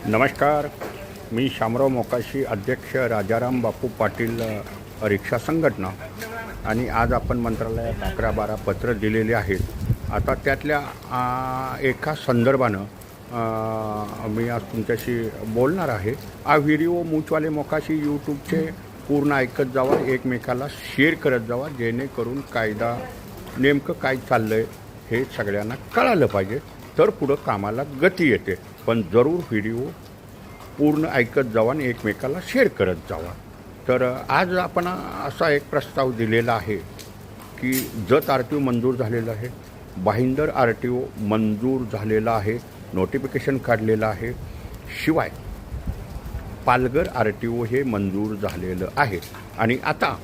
नमस्कार. मी शामराव मोकाशी, अध्यक्ष राजाराम बापू पाटील रिक्षा संघटना. आणि आज आपण मंत्रालयात 11-12 पत्र दिलेले आहेत. आता त्यातल्या एका संदर्भानं मी आज तुमच्याशी बोलणार आहे. हा व्हिडिओ मूचवाले मोकाशी यूट्यूबचे पूर्ण ऐकत जावा, एकमेकाला शेअर करत जावा, जेणेकरून कायदा नेमकं काय चाललं आहे हे सगळ्यांना कळालं पाहिजे, तर पुढं कामाला गती येते. पण जरूर व्हिडिओ पूर्ण ऐकत जावा आणि एकमेकाला शेअर करत जावा. तर आज आपण असा एक प्रस्ताव दिलेला आहे की जत RTO मंजूर झालेलं आहे, भाईंदर RTO मंजूर झालेला आहे, नोटिफिकेशन काढलेलं आहे. शिवाय पालघर RTO हे मंजूर झालेलं आहे. आणि आता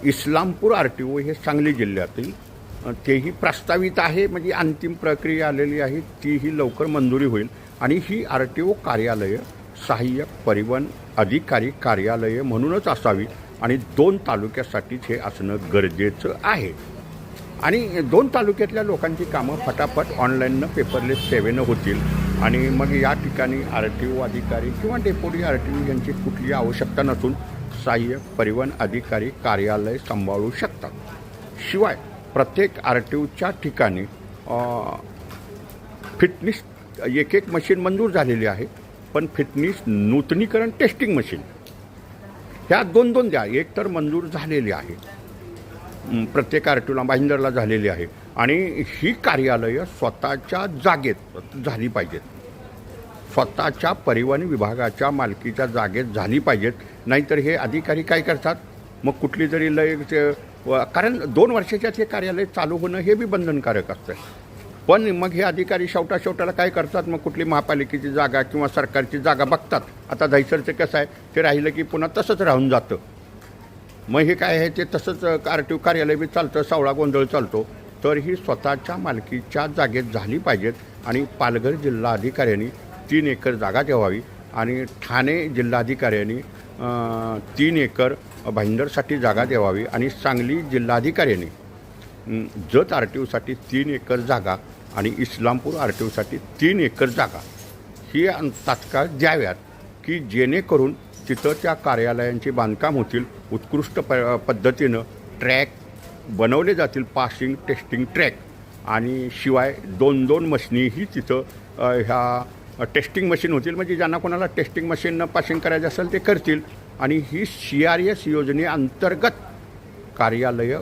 इस्लामपूर RTO हे सांगली जिल्ह्यातील तेही प्रस्तावित आहे, म्हणजे अंतिम प्रक्रिया आलेली आहे, तीही लवकर मंजुरी होईल. आणि ही RTO कार्यालय सहाय्यक परिवहन अधिकारी कार्यालय म्हणूनच असावी आणि 2 तालुक्यासाठीच हे असणं गरजेचं आहे. आणि 2 तालुक्यातल्या लोकांची कामं फटाफट ऑनलाईननं पेपरलेस सेवेनं होतील. आणि मग या ठिकाणी RTO अधिकारी किंवा डेप्युटी RTO यांची कुठली आवश्यकता नसून सहाय्यक परिवहन अधिकारी कार्यालय सांभाळू शकतात. शिवाय प्रत्येक RTOच्या ठिकाणी फिटनेस एक मशीन मंजूर झालेली आहे, पण फिटनेस नूतनीकरण टेस्टिंग मशीन ह्या 2 द्या. एक तर मंजूर झालेली आहे, प्रत्येक RTOला भाईंदरला झालेली आहे. आणि ही कार्यालयं स्वतःच्या जागेत झाली पाहिजेत, स्वतःच्या परिवहन विभागाच्या मालकीच्या जागेत झाली पाहिजेत. नाहीतर हे अधिकारी काय करतात, मग कुठली जरी कारण 2 वर्षाच्यात हे कार्यालय चालू होणं हे बी बंधनकारक असतं. पण मग हे अधिकारी शेवटाला काय करतात, मग कुठली महापालिकेची जागा किंवा सरकारची जागा बघतात. आता दहिसरचं कसं आहे, ते राहिलं की पुन्हा तसंच राहून जातं. मग हे काय आहे, ते तसंच RTO कार्यालय बी चालतं, सावळा गोंधळ चालतो. तर ही स्वतःच्या मालकीच्या जागेत झाली पाहिजेत. आणि पालघर जिल्हाधिकाऱ्यांनी 3 एकर जागा ठेवावी आणि ठाणे जिल्हाधिकाऱ्यांनी 3 एकर भाईंदरसाठी जागा द्यावी. आणि सांगली जिल्हाधिकाऱ्यांनी जत RTOसाठी 3 एकर जागा आणि इस्लामपूर RTOसाठी 3 एकर जागा ही तात्काळ द्याव्यात, की जेणेकरून तिथं त्या कार्यालयांचे बांधकाम होतील. उत्कृष्ट पद्धतीनं ट्रॅक बनवले जातील, पासिंग टेस्टिंग ट्रॅक. आणि शिवाय 2 मशिनीही तिथं ह्या टेस्टिंग मशीन होतील, म्हणजे ज्यांना कोणाला टेस्टिंग मशीननं पासिंग करायचं असेल ते करतील. आणि ही CRS योजनेअंतर्गत कार्यालयं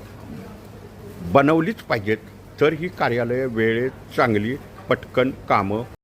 बनवलीच पाहिजेत, तर ही कार्यालयं वेळेत चांगली पटकन कामं